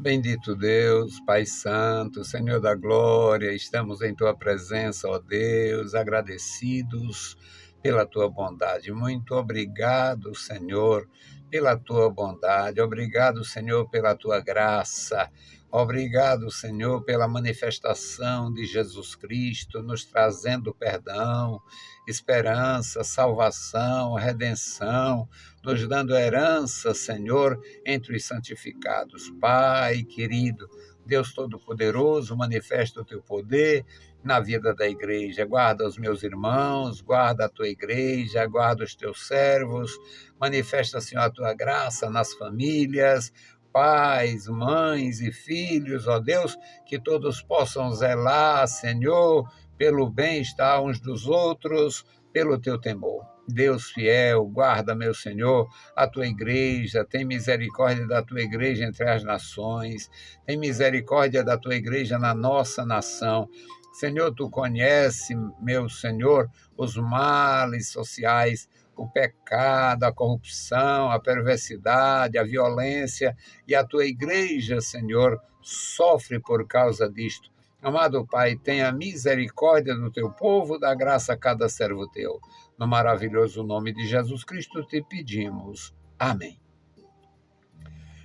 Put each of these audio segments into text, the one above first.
Bendito Deus, Pai Santo, Senhor da Glória, estamos em Tua presença, ó Deus, agradecidos pela Tua bondade. Muito obrigado, Senhor, pela Tua bondade. Obrigado, Senhor, pela Tua graça. Obrigado, Senhor, pela manifestação de Jesus Cristo, nos trazendo perdão, esperança, salvação, redenção, nos dando herança, Senhor, entre os santificados. Pai querido, Deus Todo-Poderoso, manifesta o teu poder na vida da igreja. Guarda os meus irmãos, guarda a tua igreja, guarda os teus servos, manifesta, Senhor, a tua graça nas famílias, pais, mães e filhos, ó Deus, que todos possam zelar, Senhor, pelo bem-estar uns dos outros, pelo teu temor. Deus fiel, guarda, meu Senhor, a tua igreja, tem misericórdia da tua igreja entre as nações, tem misericórdia da tua igreja na nossa nação. Senhor, tu conhece, meu Senhor, os males sociais, o pecado, a corrupção, a perversidade, a violência, e a tua igreja, Senhor, sofre por causa disto. Amado Pai, tenha misericórdia do teu povo, dá graça a cada servo teu. No maravilhoso nome de Jesus Cristo te pedimos. Amém.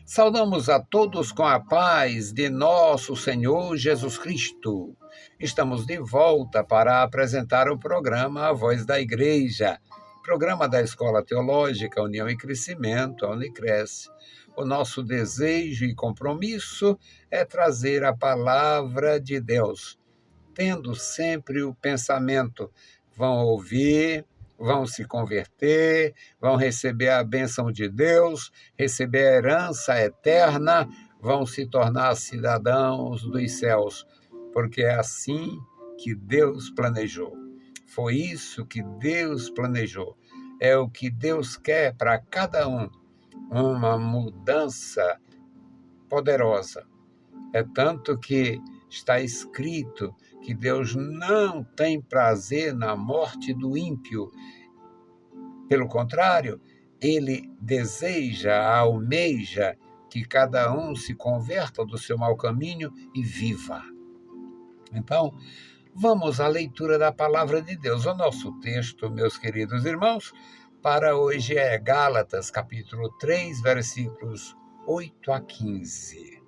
Saudamos a todos com a paz de nosso Senhor Jesus Cristo. Estamos de volta para apresentar o programa A Voz da Igreja, programa da Escola Teológica União e Crescimento, a Unicresce. O nosso desejo e compromisso é trazer a palavra de Deus, tendo sempre o pensamento: vão ouvir, vão se converter, vão receber a bênção de Deus, receber a herança eterna, vão se tornar cidadãos dos céus, porque é assim que Deus planejou. Foi isso que Deus planejou. É o que Deus quer para cada um, uma mudança poderosa. É tanto que está escrito que Deus não tem prazer na morte do ímpio. Pelo contrário, ele deseja, almeja que cada um se converta do seu mau caminho e viva. Então, vamos à leitura da palavra de Deus. O nosso texto, meus queridos irmãos, para hoje é Gálatas, capítulo 3, versículos 8 a 15.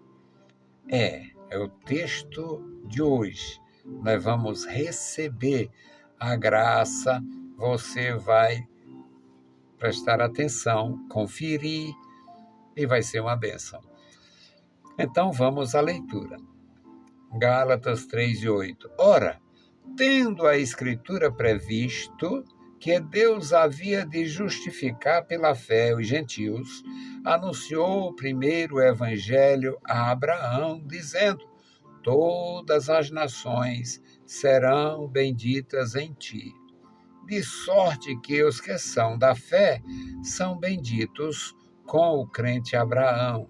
É o texto de hoje. Nós vamos receber a graça, você vai prestar atenção, conferir e vai ser uma bênção. Então vamos à leitura. Gálatas 3 e 8. Ora, tendo a Escritura previsto que Deus havia de justificar pela fé os gentios, anunciou primeiro o evangelho a Abraão, dizendo: todas as nações serão benditas em ti. De sorte que os que são da fé são benditos com o crente Abraão.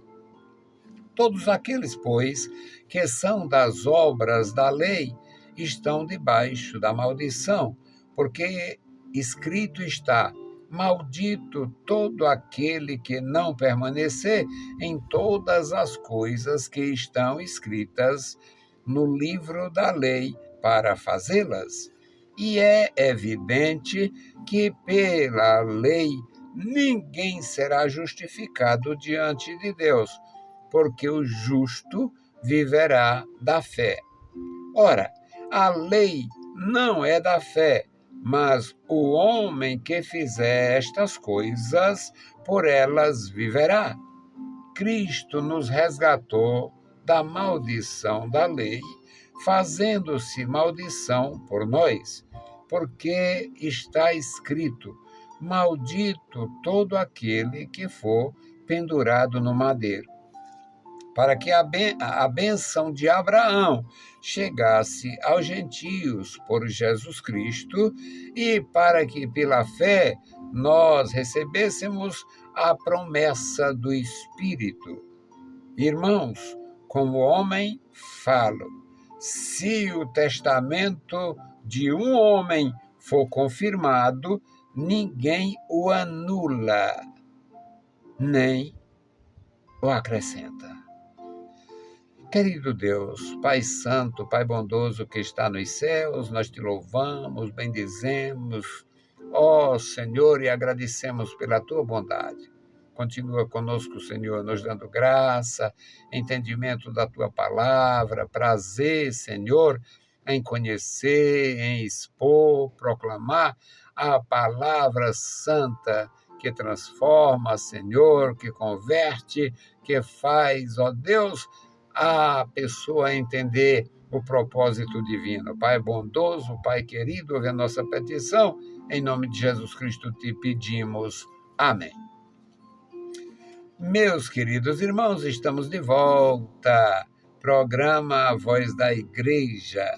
Todos aqueles, pois, que são das obras da lei, estão debaixo da maldição, porque escrito está: maldito todo aquele que não permanecer em todas as coisas que estão escritas no livro da lei para fazê-las. E é evidente que pela lei ninguém será justificado diante de Deus, porque o justo viverá da fé. Ora, a lei não é da fé, mas o homem que fizer estas coisas, por elas viverá. Cristo nos resgatou da maldição da lei, fazendo-se maldição por nós, porque está escrito: maldito todo aquele que for pendurado no madeiro, para que a bênção de Abraão chegasse aos gentios por Jesus Cristo e para que, pela fé, nós recebêssemos a promessa do Espírito. Irmãos, como homem, falo: se o testamento de um homem for confirmado, ninguém o anula, nem o acrescenta. Querido Deus, Pai Santo, Pai bondoso que está nos céus, nós te louvamos, bendizemos, ó Senhor, e agradecemos pela tua bondade. Continua conosco, Senhor, nos dando graça, entendimento da tua palavra, prazer, Senhor, em conhecer, em expor, proclamar a palavra santa que transforma, Senhor, que converte, que faz, ó Deus, a pessoa entender o propósito divino. Pai bondoso, Pai querido, ouve a nossa petição. Em nome de Jesus Cristo te pedimos. Amém. Meus queridos irmãos, estamos de volta. Programa A Voz da Igreja.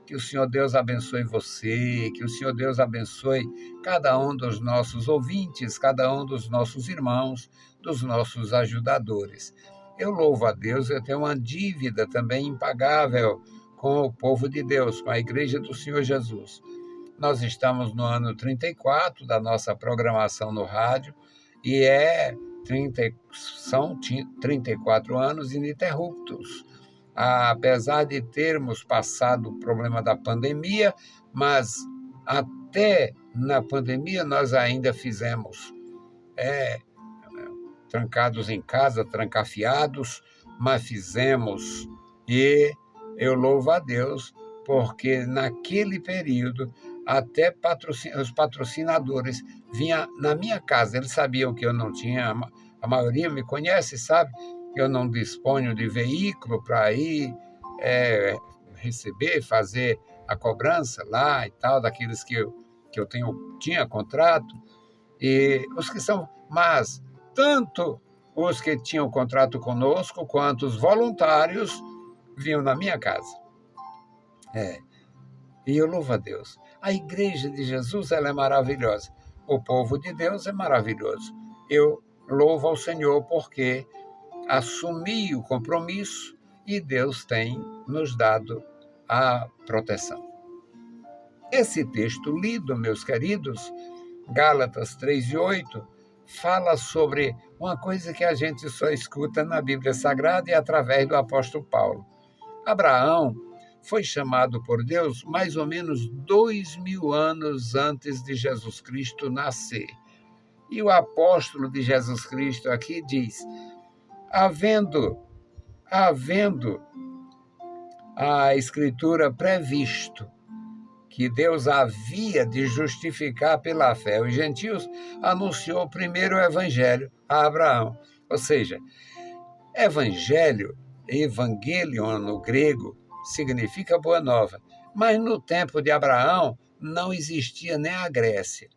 Que o Senhor Deus abençoe você, que o Senhor Deus abençoe cada um dos nossos ouvintes, cada um dos nossos irmãos, dos nossos ajudadores. Eu louvo a Deus, eu tenho uma dívida também impagável com o povo de Deus, com a Igreja do Senhor Jesus. Nós estamos no ano 34 da nossa programação no rádio e são 34 anos ininterruptos. Apesar de termos passado o problema da pandemia, mas até na pandemia nós ainda fizemos trancados em casa, trancafiados, mas fizemos. E eu louvo a Deus, porque naquele período até os patrocinadores vinham na minha casa. Eles sabiam que eu não tinha, a maioria me conhece, sabe? Eu não disponho de veículo para ir receber, fazer a cobrança lá e tal, daqueles que eu tinha contrato. E os que são, mas tanto os que tinham contrato conosco, quanto os voluntários vinham na minha casa. E eu louvo a Deus. A Igreja de Jesus, ela é maravilhosa. O povo de Deus é maravilhoso. Eu louvo ao Senhor porque assumi o compromisso e Deus tem nos dado a proteção. Esse texto lido, meus queridos, Gálatas 3:8, fala sobre uma coisa que a gente só escuta na Bíblia Sagrada e através do apóstolo Paulo. Abraão foi chamado por Deus mais ou menos 2.000 anos antes de Jesus Cristo nascer. E o apóstolo de Jesus Cristo aqui diz: havendo a Escritura previsto que Deus havia de justificar pela fé os gentios, anunciou primeiro o evangelho a Abraão. Ou seja, evangelho, evangelion no grego, significa boa nova. Mas no tempo de Abraão não existia nem a Grécia.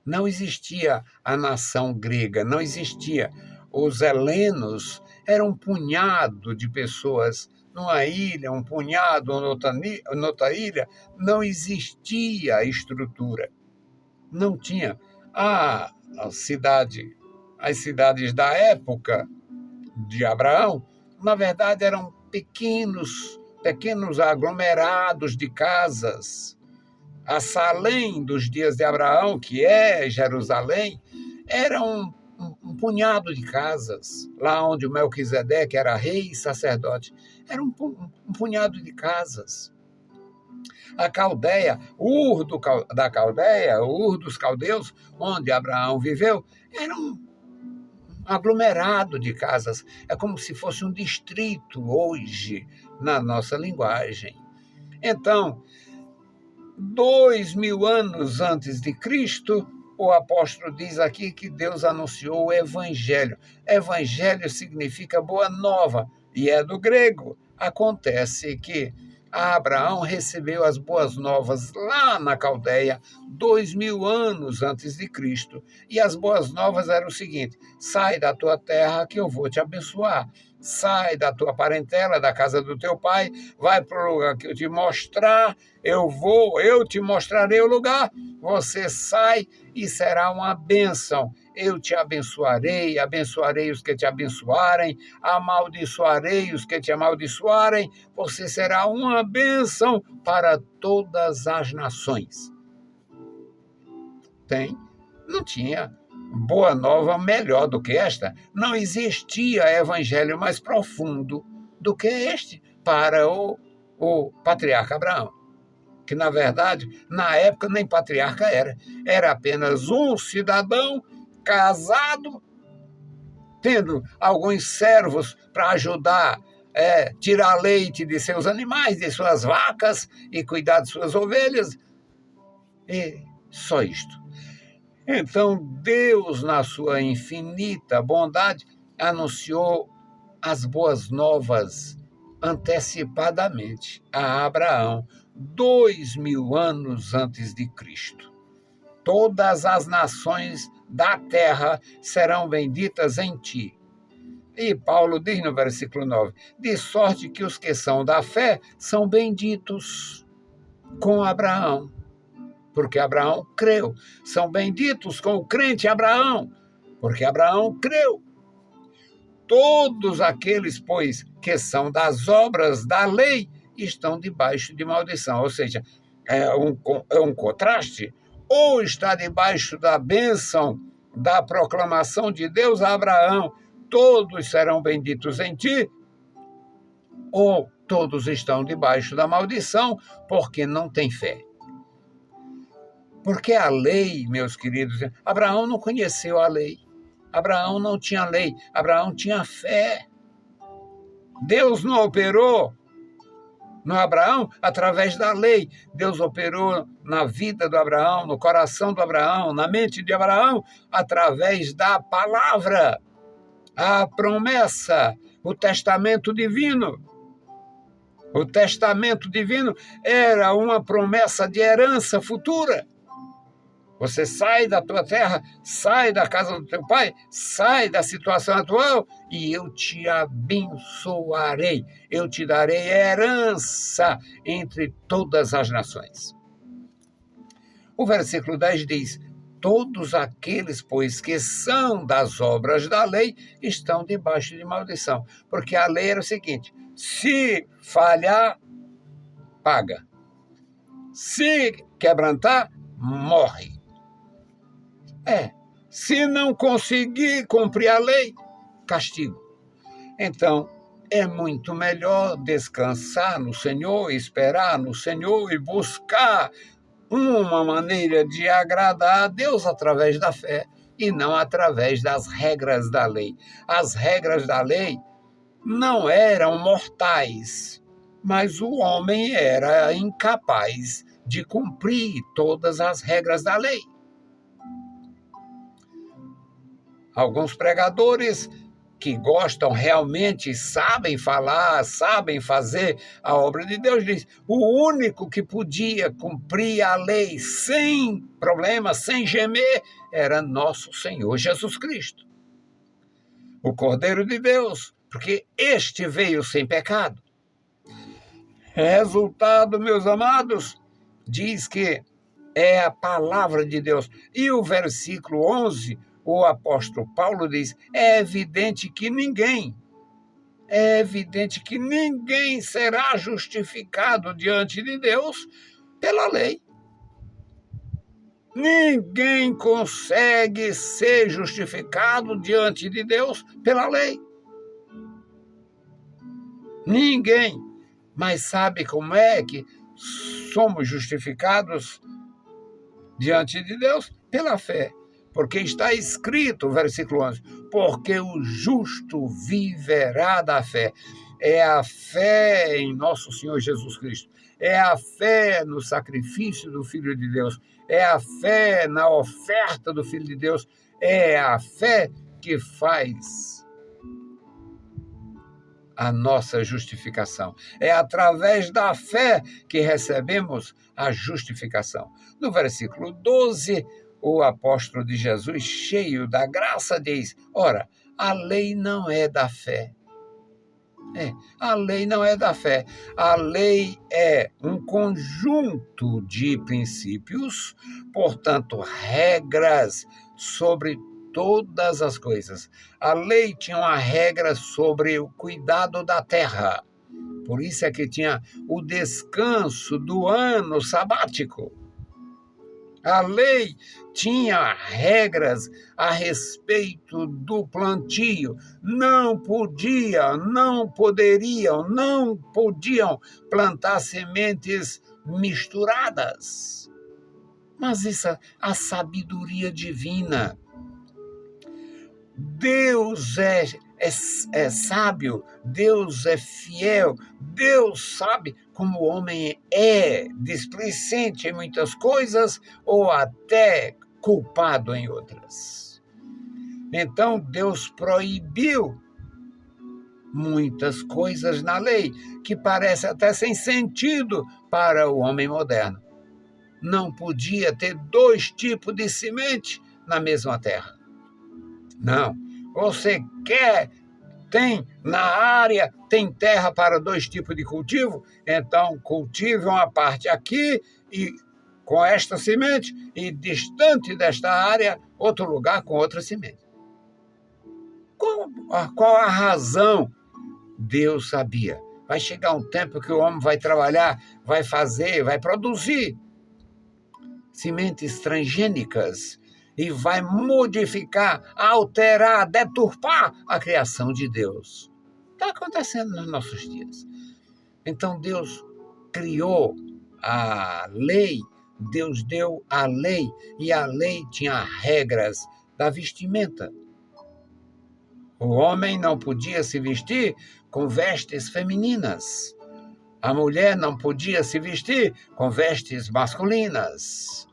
Não existia a nação grega, não existia. Os helenos eram um punhado de pessoas numa ilha, um punhado noutra ilha. Não existia a estrutura. Não tinha. As cidades da época de Abraão, na verdade, eram pequenos aglomerados de casas. A Salém dos dias de Abraão, que é Jerusalém, era um punhado de casas, lá onde o Melquisedeque era rei e sacerdote. Era um punhado de casas. A Caldeia, Ur dos caldeus, onde Abraão viveu, era um aglomerado de casas. É como se fosse um distrito hoje, na nossa linguagem. Então, 2.000 anos antes de Cristo, o apóstolo diz aqui que Deus anunciou o evangelho. Evangelho significa boa nova, e é do grego. Acontece que Abraão recebeu as boas novas lá na Caldeia, 2.000 anos antes de Cristo. E as boas novas eram o seguinte: sai da tua terra que eu vou te abençoar. Sai da tua parentela, da casa do teu pai, vai para o lugar que eu te mostrar, eu te mostrarei o lugar, você sai e será uma bênção. Eu te abençoarei, abençoarei os que te abençoarem, amaldiçoarei os que te amaldiçoarem, você será uma bênção para todas as nações. Não tinha boa nova melhor do que esta. Não existia evangelho mais profundo do que este para o patriarca Abraão, que, na verdade, na época nem patriarca era apenas um cidadão casado, tendo alguns servos para ajudar tirar leite de seus animais, de suas vacas e cuidar de suas ovelhas, e só isto. Então, Deus, na sua infinita bondade, anunciou as boas novas antecipadamente a Abraão, 2000 anos antes de Cristo. Todas as nações da terra serão benditas em ti. E Paulo diz no versículo 9, de sorte que os que são da fé são benditos com Abraão, porque Abraão creu. São benditos com o crente Abraão, porque Abraão creu. Todos aqueles, pois, que são das obras da lei, estão debaixo de maldição. Ou seja, é um contraste. Ou está debaixo da bênção, da proclamação de Deus a Abraão, todos serão benditos em ti, ou todos estão debaixo da maldição, porque não têm fé. Porque a lei, meus queridos, Abraão não conheceu a lei. Abraão não tinha lei, Abraão tinha fé. Deus não operou no Abraão através da lei. Deus operou na vida do Abraão, no coração do Abraão, na mente de Abraão, através da palavra, a promessa, o testamento divino. O testamento divino era uma promessa de herança futura. Você sai da tua terra, sai da casa do teu pai, sai da situação atual e eu te abençoarei. Eu te darei herança entre todas as nações. O versículo 10 diz, todos aqueles, pois, que são das obras da lei, estão debaixo de maldição. Porque a lei era o seguinte, se falhar, paga. Se quebrantar, morre. Se não conseguir cumprir a lei, castigo. Então, é muito melhor descansar no Senhor, esperar no Senhor e buscar uma maneira de agradar a Deus através da fé e não através das regras da lei. As regras da lei não eram mortais, mas o homem era incapaz de cumprir todas as regras da lei. Alguns pregadores que gostam realmente, sabem falar, sabem fazer a obra de Deus, diz, o único que podia cumprir a lei sem problema, sem gemer, era nosso Senhor Jesus Cristo, o Cordeiro de Deus, porque este veio sem pecado. Resultado, meus amados, diz que é a palavra de Deus. E o versículo 11, o apóstolo Paulo diz, é evidente que ninguém será justificado diante de Deus pela lei. Ninguém consegue ser justificado diante de Deus pela lei. Ninguém. Mas sabe como é que somos justificados diante de Deus? Pela fé. Porque está escrito, versículo 11, porque o justo viverá da fé. É a fé em nosso Senhor Jesus Cristo. É a fé no sacrifício do Filho de Deus. É a fé na oferta do Filho de Deus. É a fé que faz a nossa justificação. É através da fé que recebemos a justificação. No versículo 12, o apóstolo de Jesus, cheio da graça, diz, ora, a lei não é da fé. A lei não é da fé. A lei é um conjunto de princípios, portanto, regras sobre todas as coisas. A lei tinha uma regra sobre o cuidado da terra. Por isso é que tinha o descanso do ano sabático. A lei tinha regras a respeito do plantio. Não podiam plantar sementes misturadas. Mas isso é a sabedoria divina. Deus é sábio, Deus é fiel, Deus sabe como o homem é displicente em muitas coisas ou até culpado em outras. Então Deus proibiu muitas coisas na lei que parece até sem sentido para o homem moderno. Não podia ter 2 tipos de semente na mesma terra. Não. Você tem terra para 2 tipos de cultivo? Então, cultive uma parte aqui e com esta semente e distante desta área, outro lugar com outra semente. Qual a razão? Deus sabia. Vai chegar um tempo que o homem vai trabalhar, vai fazer, vai produzir sementes transgênicas e vai modificar, alterar, deturpar a criação de Deus. Está acontecendo nos nossos dias. Então Deus criou a lei, Deus deu a lei, e a lei tinha regras da vestimenta. O homem não podia se vestir com vestes femininas. A mulher não podia se vestir com vestes masculinas.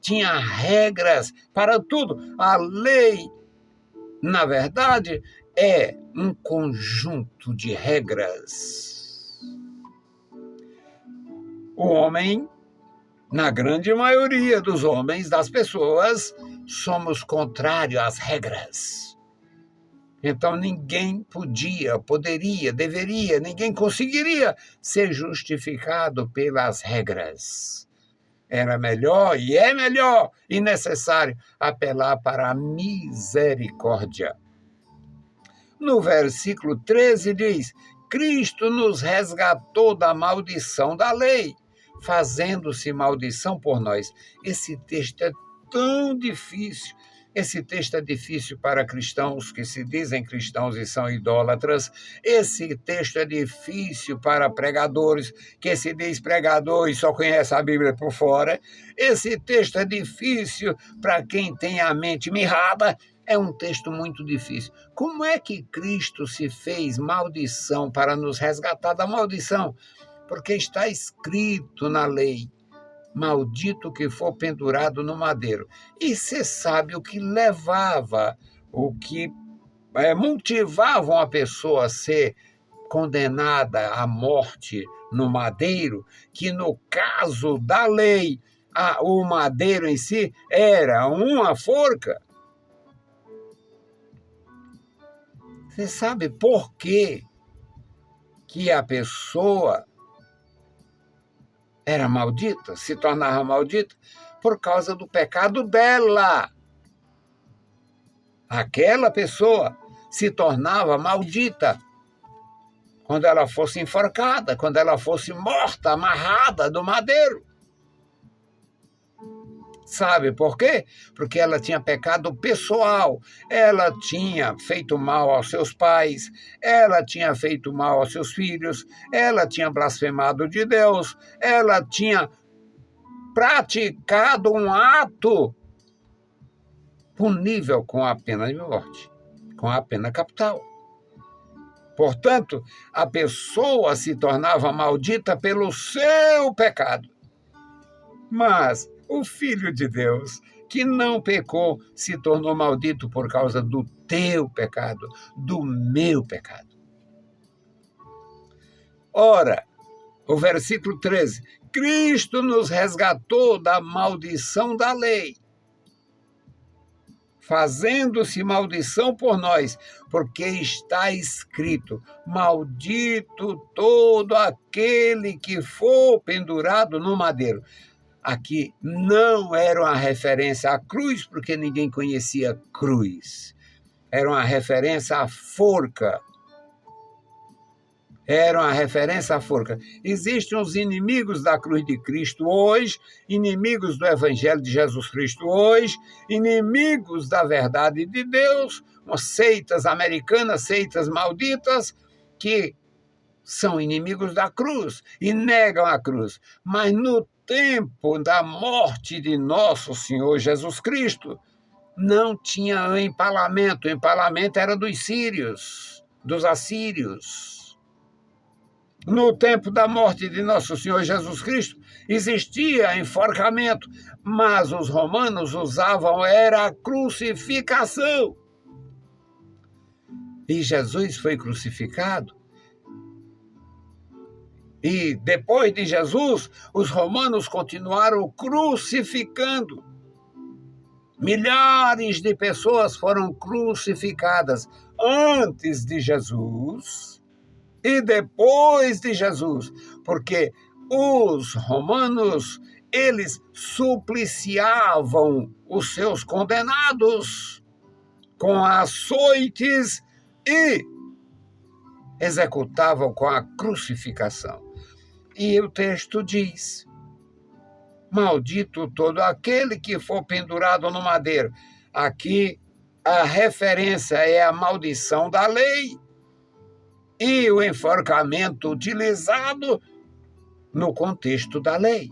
Tinha regras para tudo. A lei, na verdade, é um conjunto de regras. O homem, na grande maioria dos homens, das pessoas, somos contrários às regras. Então ninguém poderia, deveria, ninguém conseguiria ser justificado pelas regras. Era melhor, e é melhor, e necessário apelar para a misericórdia. No versículo 13 diz: Cristo nos resgatou da maldição da lei, fazendo-se maldição por nós. Esse texto é tão difícil. Esse texto é difícil para cristãos que se dizem cristãos e são idólatras. Esse texto é difícil para pregadores que se diz pregador e só conhece a Bíblia por fora. Esse texto é difícil para quem tem a mente mirrada. É um texto muito difícil. Como é que Cristo se fez maldição para nos resgatar da maldição? Porque está escrito na lei: maldito que for pendurado no madeiro. E você sabe o que motivava uma pessoa a ser condenada à morte no madeiro, que no caso da lei, o madeiro em si era uma forca. Você sabe por quê que a pessoa era maldita, se tornava maldita? Por causa do pecado dela. Aquela pessoa se tornava maldita quando ela fosse enforcada, quando ela fosse morta, amarrada no madeiro. Sabe por quê? Porque ela tinha pecado pessoal, ela tinha feito mal aos seus pais, ela tinha feito mal aos seus filhos, ela tinha blasfemado de Deus, ela tinha praticado um ato punível com a pena de morte, com a pena capital. Portanto, a pessoa se tornava maldita pelo seu pecado. Mas o Filho de Deus, que não pecou, se tornou maldito por causa do teu pecado, do meu pecado. Ora, o versículo 13: Cristo nos resgatou da maldição da lei, fazendo-se maldição por nós, porque está escrito: maldito todo aquele que for pendurado no madeiro. Aqui não era uma referência à cruz, porque ninguém conhecia cruz. Era uma referência à forca. eram a referência à forca. Existem os inimigos da cruz de Cristo hoje, inimigos do Evangelho de Jesus Cristo hoje, inimigos da verdade de Deus, umas seitas americanas, seitas malditas, que são inimigos da cruz e negam a cruz. Mas no tempo da morte de nosso Senhor Jesus Cristo, não tinha empalamento. O empalamento era dos sírios, dos assírios. No tempo da morte de nosso Senhor Jesus Cristo, existia enforcamento, mas os romanos usavam era a crucificação. E Jesus foi crucificado. E depois de Jesus, os romanos continuaram crucificando. Milhares de pessoas foram crucificadas antes de Jesus e depois de Jesus, porque os romanos, eles supliciavam os seus condenados com açoites e executavam com a crucificação. E o texto diz: maldito todo aquele que for pendurado no madeiro. Aqui a referência é a maldição da lei e o enforcamento utilizado no contexto da lei.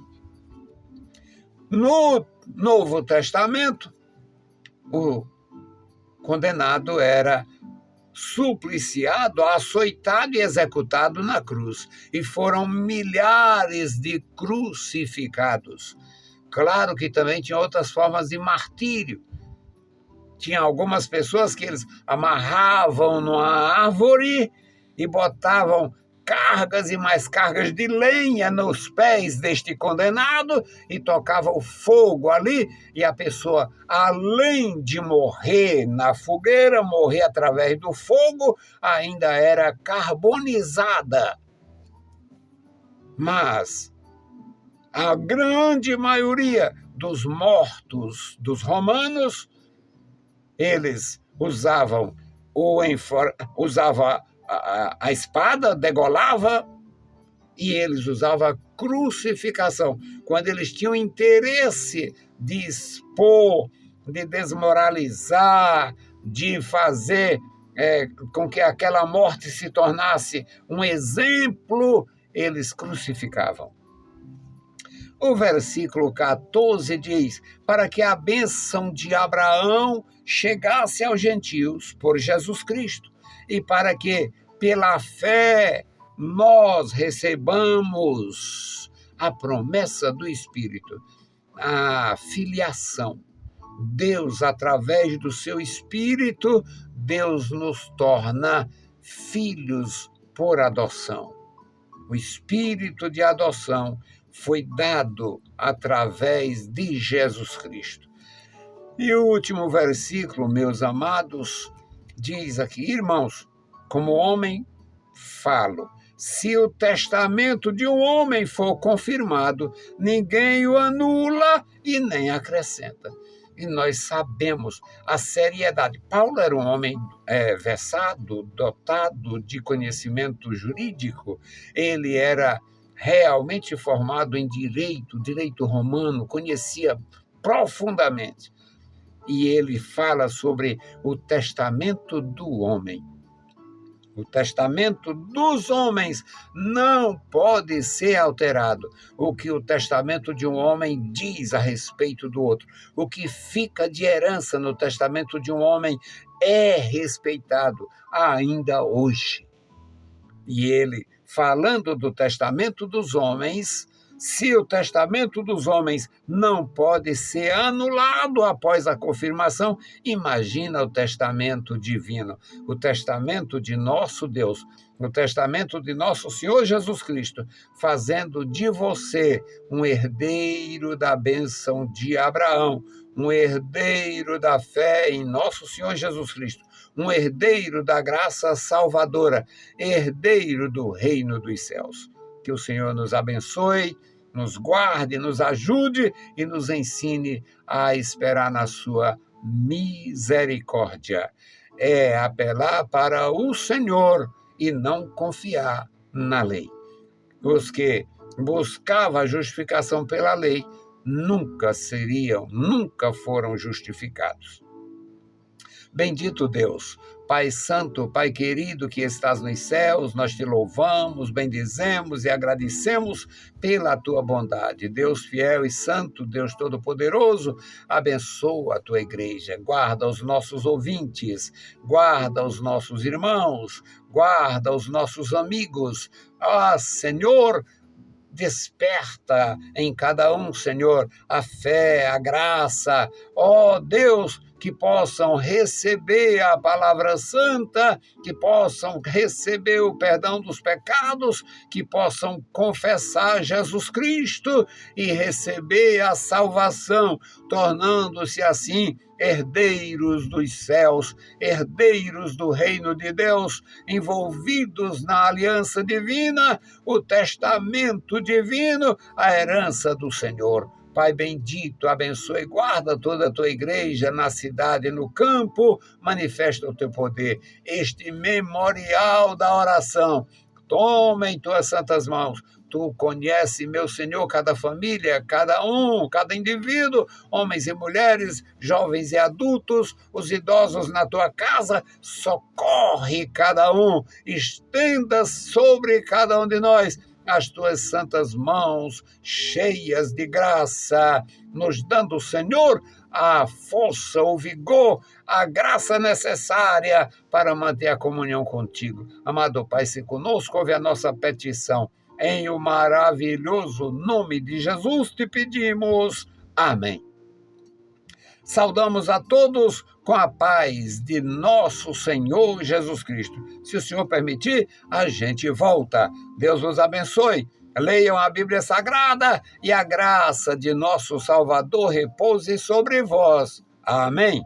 No Novo Testamento, o condenado era supliciado, açoitado e executado na cruz. E foram milhares de crucificados. Claro que também tinha outras formas de martírio. Tinha algumas pessoas que eles amarravam numa árvore e botavam cargas e mais cargas de lenha nos pés deste condenado e tocavam fogo ali, e a pessoa, além de morrer na fogueira, morrer através do fogo, ainda era carbonizada. Mas a grande maioria dos mortos dos romanos, eles usavam a espada, degolava, e eles usavam a crucificação. Quando eles tinham interesse de expor, de desmoralizar, de fazer com que aquela morte se tornasse um exemplo, eles crucificavam. O versículo 14 diz: para que a bênção de Abraão chegasse aos gentios por Jesus Cristo, e para que, pela fé, nós recebamos a promessa do Espírito, a filiação. Deus, através do seu Espírito, Deus nos torna filhos por adoção. O Espírito de adoção foi dado através de Jesus Cristo. E o último versículo, meus amados, diz aqui: irmãos, como homem falo, se o testamento de um homem for confirmado, ninguém o anula e nem acrescenta. E nós sabemos a seriedade. Paulo era um homem versado, dotado de conhecimento jurídico. Ele era realmente formado em direito romano, conhecia profundamente. E ele fala sobre o testamento do homem. O testamento dos homens não pode ser alterado. O que o testamento de um homem diz a respeito do outro, o que fica de herança no testamento de um homem é respeitado ainda hoje. E ele, falando do testamento dos homens, se o testamento dos homens não pode ser anulado após a confirmação, imagina o testamento divino, o testamento de nosso Deus, o testamento de nosso Senhor Jesus Cristo, fazendo de você um herdeiro da bênção de Abraão, um herdeiro da fé em nosso Senhor Jesus Cristo, um herdeiro da graça salvadora, herdeiro do reino dos céus. Que o Senhor nos abençoe, nos guarde, nos ajude e nos ensine a esperar na sua misericórdia. É apelar para o Senhor e não confiar na lei. Os que buscavam a justificação pela lei nunca foram justificados. Bendito Deus, Pai Santo, Pai querido que estás nos céus, nós te louvamos, bendizemos e agradecemos pela tua bondade. Deus fiel e santo, Deus todo-poderoso, abençoa a tua igreja, guarda os nossos ouvintes, guarda os nossos irmãos, guarda os nossos amigos. Senhor, desperta em cada um, Senhor, a fé, a graça, Deus, que possam receber a palavra santa, que possam receber o perdão dos pecados, que possam confessar Jesus Cristo e receber a salvação, tornando-se assim herdeiros dos céus, herdeiros do reino de Deus, envolvidos na aliança divina, o testamento divino, a herança do Senhor. Pai bendito, abençoa e guarda toda a tua igreja na cidade e no campo, manifesta o teu poder. Este memorial da oração, toma em tuas santas mãos. Tu conhece, meu Senhor, cada família, cada indivíduo, homens e mulheres, jovens e adultos, os idosos na tua casa, socorre cada um, estenda sobre cada um de nós as tuas santas mãos cheias de graça, nos dando, Senhor, a força, o vigor, a graça necessária para manter a comunhão contigo. Amado Pai, se conosco ouve a nossa petição. Em o maravilhoso nome de Jesus te pedimos. Amém. Saudamos a todos com a paz de nosso Senhor Jesus Cristo. Se o Senhor permitir, a gente volta. Deus vos abençoe. Leiam a Bíblia Sagrada e a graça de nosso Salvador repouse sobre vós. Amém.